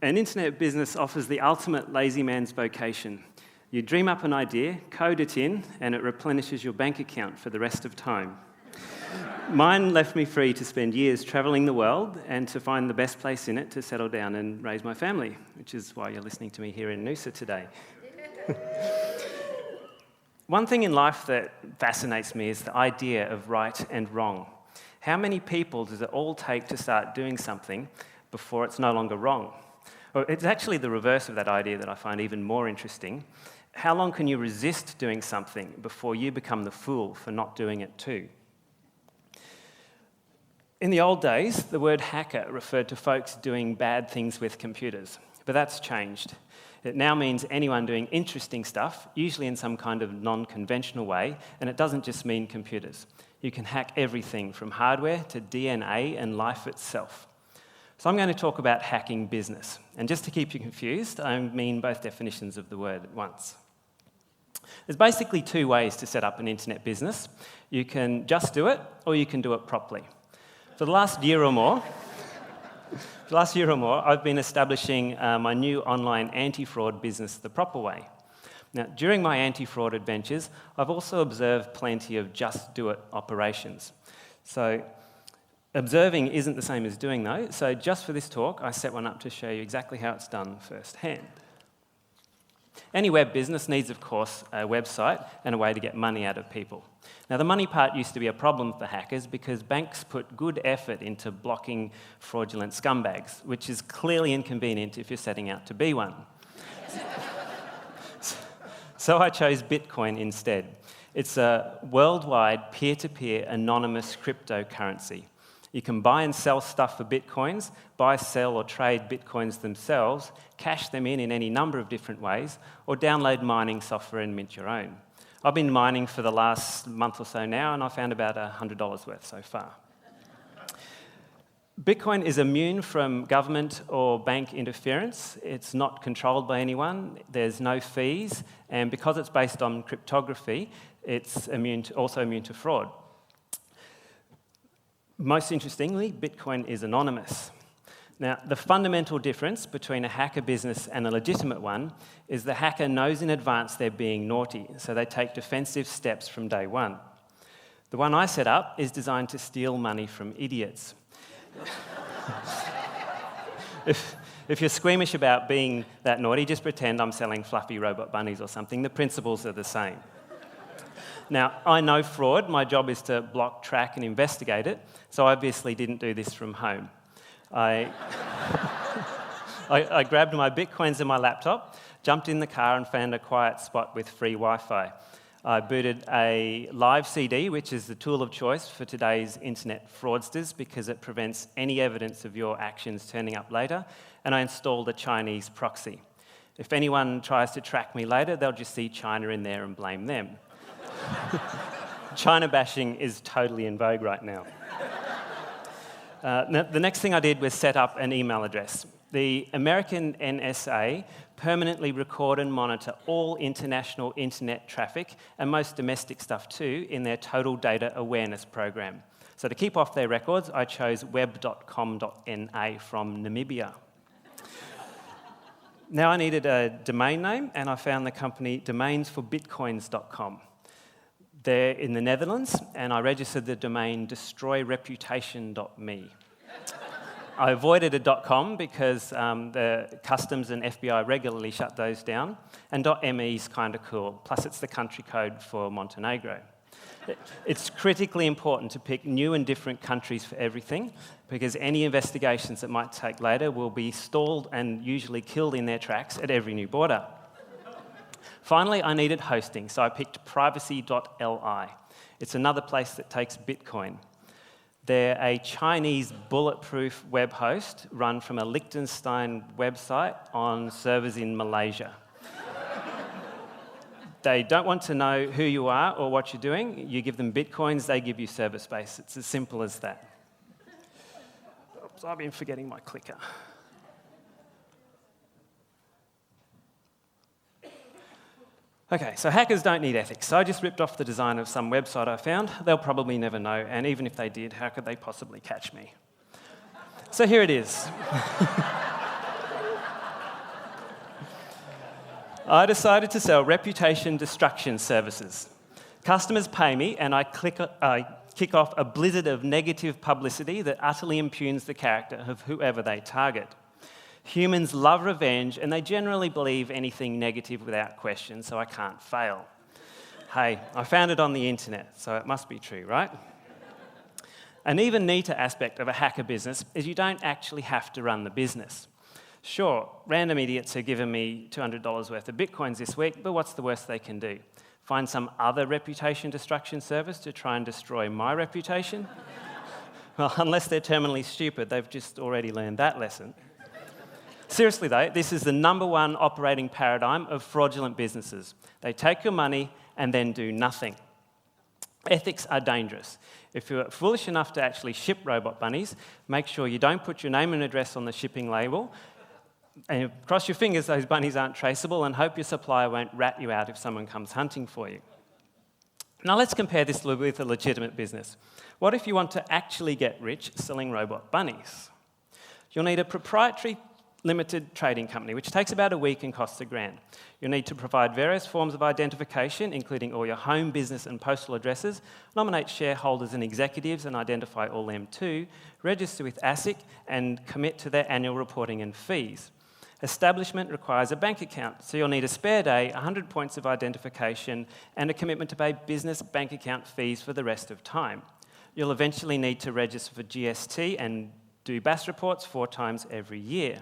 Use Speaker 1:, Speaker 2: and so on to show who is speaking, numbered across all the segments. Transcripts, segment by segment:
Speaker 1: An internet business offers the ultimate lazy man's vocation. You dream up an idea, code it in, and it replenishes your bank account for the rest of time. Mine left me free to spend years travelling the world and to find the best place in it to settle down and raise my family, which is why you're listening to me here in Noosa today. One thing in life that fascinates me is the idea of right and wrong. How many people does it all take to start doing something before it's no longer wrong? Well, it's actually the reverse of that idea that I find even more interesting. How long can you resist doing something before you become the fool for not doing it too? In the old days, the word hacker referred to folks doing bad things with computers, but that's changed. It now means anyone doing interesting stuff, usually in some kind of non-conventional way, and it doesn't just mean computers. You can hack everything from hardware to DNA and life itself. So I'm going to talk about hacking business. And just to keep you confused, I mean both definitions of the word at once. There's basically two ways to set up an internet business. You can just do it, or you can do it properly. For the last year or more, I've been establishing my new online anti-fraud business the proper way. Now, during my anti-fraud adventures, I've also observed plenty of just do it operations. So observing isn't the same as doing, though. So just for this talk, I set one up to show you exactly how it's done firsthand. Any web business needs, of course, a website and a way to get money out of people. Now, the money part used to be a problem for hackers because banks put good effort into blocking fraudulent scumbags, which is clearly inconvenient if you're setting out to be one. So I chose Bitcoin instead. It's a worldwide peer-to-peer anonymous cryptocurrency. You can buy and sell stuff for bitcoins, buy, sell, or trade bitcoins themselves, cash them in any number of different ways, or download mining software and mint your own. I've been mining for the last month or so now, and I found about $100 worth so far. Bitcoin is immune from government or bank interference. It's not controlled by anyone. There's no fees, and because it's based on cryptography, it's also immune to fraud. Most interestingly, Bitcoin is anonymous. Now, the fundamental difference between a hacker business and a legitimate one is the hacker knows in advance they're being naughty, so they take defensive steps from day one. The one I set up is designed to steal money from idiots. If you're squeamish about being that naughty, just pretend I'm selling fluffy robot bunnies or something. The principles are the same. Now, I know fraud. My job is to block, track, and investigate it, so I obviously didn't do this from home. I grabbed my bitcoins and my laptop, jumped in the car, and found a quiet spot with free Wi-Fi. I booted a live CD, which is the tool of choice for today's internet fraudsters because it prevents any evidence of your actions turning up later, and I installed a Chinese proxy. If anyone tries to track me later, they'll just see China in there and blame them. China bashing is totally in vogue right now. The next thing I did was set up an email address. The American NSA permanently record and monitor all international internet traffic and most domestic stuff too in their Total Data Awareness program. So to keep off their records, I chose web.com.na from Namibia. Now I needed a domain name, and I found the company domainsforbitcoins.com. They're in the Netherlands, and I registered the domain destroyreputation.me. I avoided a .com because the customs and FBI regularly shut those down, and .me is kind of cool, plus it's the country code for Montenegro. It's critically important to pick new and different countries for everything, because any investigations that might take later will be stalled and usually killed in their tracks at every new border. Finally, I needed hosting, so I picked privacy.li. It's another place that takes Bitcoin. They're a Chinese bulletproof web host run from a Liechtenstein website on servers in Malaysia. They don't want to know who you are or what you're doing. You give them Bitcoins, they give you server space. It's as simple as that. Oops, I've been forgetting my clicker. Okay, so hackers don't need ethics. So I just ripped off the design of some website I found. They'll probably never know, and even if they did, how could they possibly catch me? So here it is. I decided to sell reputation destruction services. Customers pay me, and I kick off a blizzard of negative publicity that utterly impugns the character of whoever they target. Humans love revenge, and they generally believe anything negative without question, so I can't fail. Hey, I found it on the internet, so it must be true, right? An even neater aspect of a hacker business is you don't actually have to run the business. Sure, random idiots have given me $200 worth of bitcoins this week, but what's the worst they can do? Find some other reputation destruction service to try and destroy my reputation? Well, unless they're terminally stupid, they've just already learned that lesson. Seriously though, this is the #1 operating paradigm of fraudulent businesses. They take your money and then do nothing. Ethics are dangerous. If you're foolish enough to actually ship robot bunnies, make sure you don't put your name and address on the shipping label, and cross your fingers those bunnies aren't traceable, and hope your supplier won't rat you out if someone comes hunting for you. Now let's compare this with a legitimate business. What if you want to actually get rich selling robot bunnies? You'll need a proprietary limited trading company, which takes about a week and costs $1,000. You'll need to provide various forms of identification, including all your home, business and postal addresses, nominate shareholders and executives and identify all them too, register with ASIC and commit to their annual reporting and fees. Establishment requires a bank account, so you'll need a spare day, 100 points of identification and a commitment to pay business bank account fees for the rest of time. You'll eventually need to register for GST and do BAS reports 4 times every year.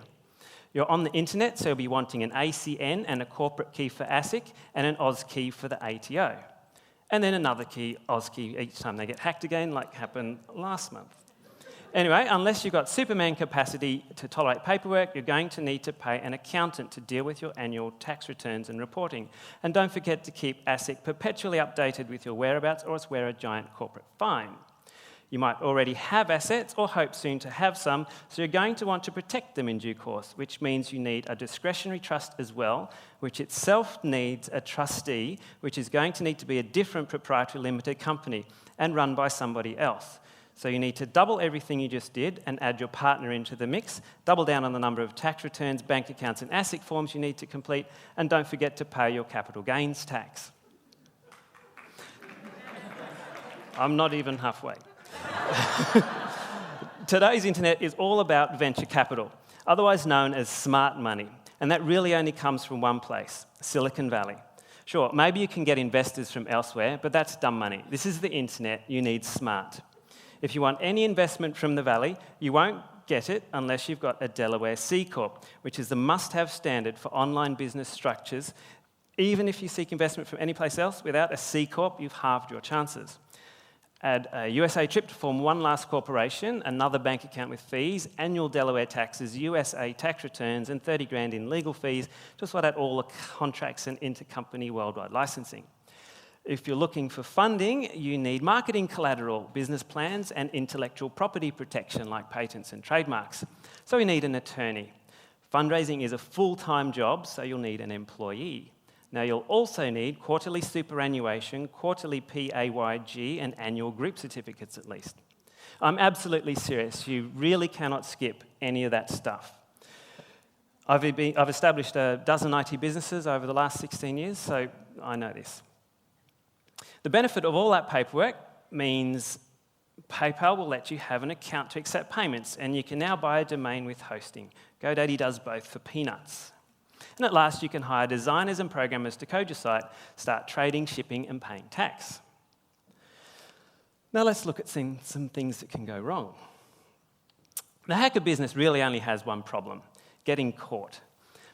Speaker 1: You're on the internet, so you'll be wanting an ACN and a corporate key for ASIC and an Oz key for the ATO. And then another key, Oz key, each time they get hacked again, like happened last month. Anyway, unless you've got Superman capacity to tolerate paperwork, you're going to need to pay an accountant to deal with your annual tax returns and reporting. And don't forget to keep ASIC perpetually updated with your whereabouts, or else wear a giant corporate fine. You might already have assets or hope soon to have some, so you're going to want to protect them in due course, which means you need a discretionary trust as well, which itself needs a trustee, which is going to need to be a different proprietary limited company and run by somebody else. So you need to double everything you just did and add your partner into the mix, double down on the number of tax returns, bank accounts and ASIC forms you need to complete, and don't forget to pay your capital gains tax. I'm not even halfway. Today's internet is all about venture capital, otherwise known as smart money, and that really only comes from one place, Silicon Valley. Sure, maybe you can get investors from elsewhere, but that's dumb money. This is the internet, you need smart. If you want any investment from the Valley, you won't get it unless you've got a Delaware C Corp, which is the must-have standard for online business structures. Even if you seek investment from any place else, without a C Corp, you've halved your chances. Add a USA trip to form one last corporation, another bank account with fees, annual Delaware taxes, USA tax returns, and $30,000 in legal fees to sort out all the contracts and intercompany worldwide licensing. If you're looking for funding, you need marketing collateral, business plans, and intellectual property protection like patents and trademarks. So you need an attorney. Fundraising is a full-time job, so you'll need an employee. Now, you'll also need quarterly superannuation, quarterly PAYG, and annual group certificates at least. I'm absolutely serious. You really cannot skip any of that stuff. I've established a dozen IT businesses over the last 16 years, so I know this. The benefit of all that paperwork means PayPal will let you have an account to accept payments, and you can now buy a domain with hosting. GoDaddy does both for peanuts. And at last, you can hire designers and programmers to code your site, start trading, shipping, and paying tax. Now let's look at some things that can go wrong. The hacker business really only has one problem: getting caught.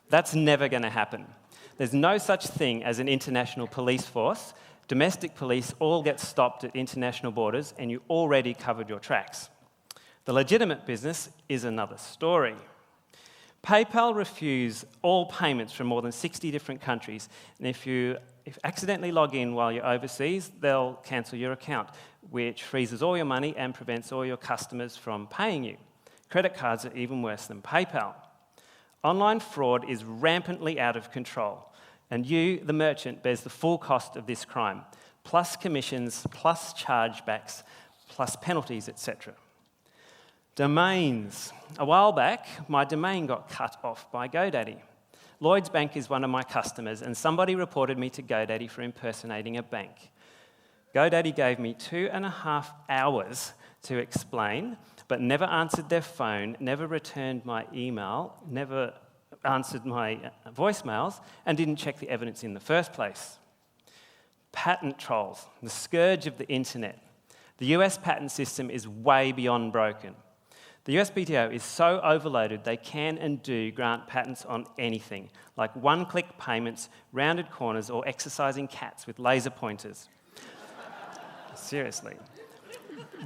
Speaker 1: That's never going to happen. There's no such thing as an international police force. Domestic police all get stopped at international borders, and you already covered your tracks. The legitimate business is another story. PayPal refuse all payments from more than 60 different countries, and if you accidentally log in while you're overseas, they'll cancel your account, which freezes all your money and prevents all your customers from paying you. Credit cards are even worse than PayPal. Online fraud is rampantly out of control. And you, the merchant, bears the full cost of this crime, plus commissions, plus chargebacks, plus penalties, etc. Domains. A while back, my domain got cut off by GoDaddy. Lloyds Bank is one of my customers, and somebody reported me to GoDaddy for impersonating a bank. GoDaddy gave me 2.5 hours to explain, but never answered their phone, never returned my email, never answered my voicemails, and didn't check the evidence in the first place. Patent trolls, the scourge of the internet. The US patent system is way beyond broken. The USPTO is so overloaded they can and do grant patents on anything, like one-click payments, rounded corners, or exercising cats with laser pointers. Seriously.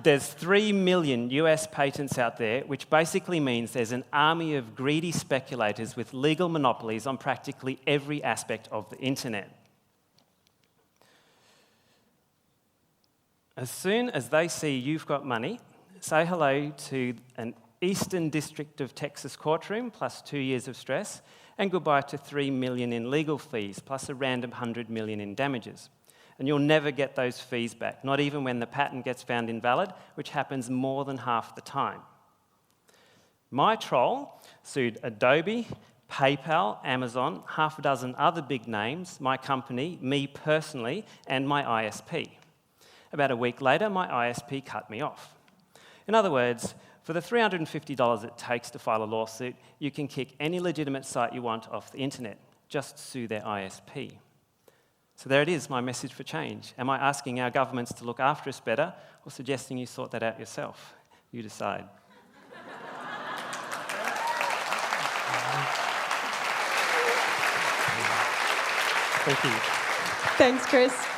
Speaker 1: There's 3 million US patents out there, which basically means there's an army of greedy speculators with legal monopolies on practically every aspect of the internet. As soon as they see you've got money, say hello to an Eastern District of Texas courtroom plus 2 years of stress, and goodbye to $3 million in legal fees plus a random $100 million in damages. And you'll never get those fees back, not even when the patent gets found invalid, which happens more than half the time. My troll sued Adobe, PayPal, Amazon, half a dozen other big names, my company, me personally, and my ISP. About a week later, my ISP cut me off. In other words, for the $350 it takes to file a lawsuit, you can kick any legitimate site you want off the internet. Just sue their ISP. So there it is, my message for change. Am I asking our governments to look after us better, or suggesting you sort that out yourself? You decide.
Speaker 2: Thank you.
Speaker 3: Thanks, Chris.